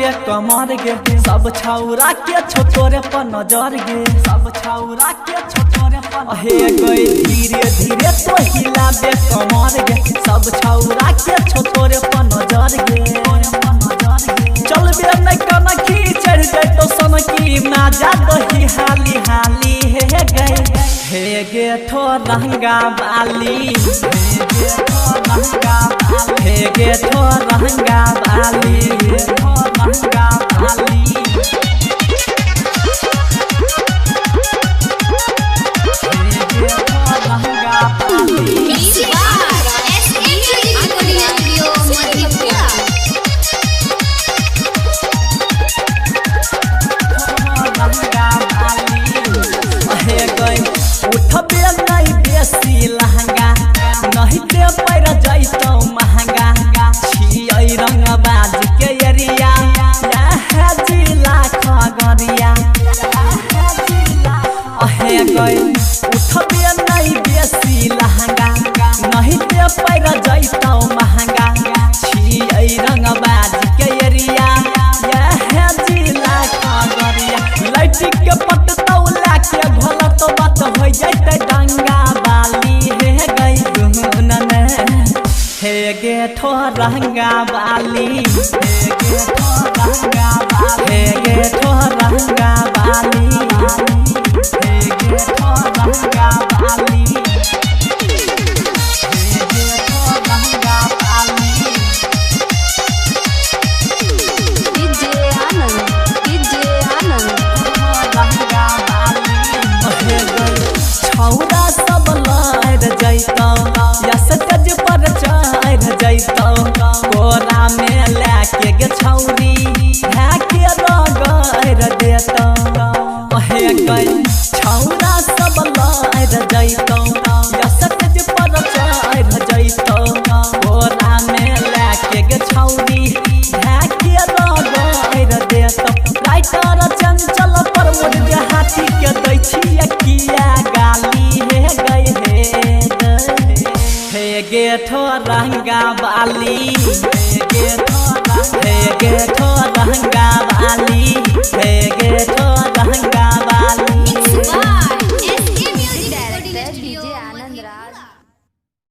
हिलाबे कमर गे सब छौरा के छोटोरे पर नजर गे सब छौरा के छोटोरे पर हे गई धीरे धीरे तो हिलाबे कमर गे सब छौरा के छोटोरे पर नजर गे चलबे नहीं कना की चढ़ जाए तो सन की माजा दही हाली हाली हे गई हे गे थो रंगा बाली हे गे थो रंगा बाली थो रंगा बाली हे गे थो रंगा बाली उठबे नहीं बेसी लहंगा नहीं दे पैर जैतौ महंगा छियै रंगबाज के एरिया जिला खगड़िया अहे गई उठबे नहीं बेसी लहंगा नहीं दे पैर जैतौ महंगा छियै रंगबाज के एरिया जिला खगड़िया लैटिक के पटतौ लाके घोलत बात हो जैते डंगा बाली हे गई गुनन हे गे थो रंगा बाली हे गे थो रंगा बाली हे गे थो रंगा बाली हे गे थो रंगा बाली हे गे थो रंगा बाली डीजे आनंद रंगा बाली छौरा सब लड़ जैतौ या सटज पर चढ़ जैतौ कोरा में लेके गे छौरी के रगड़ देतौ हे गई छौरा सब लड़ जैतौ या सटज पर चढ़ जैतौ कोरा में लेके गे छौरी के रगड़ देतौ राइटर चंचल पर मोर हाथी के दै छियै किया गाली हे गई हे गे थो रंगा बाली हे गे थो रंगा बाली हे गे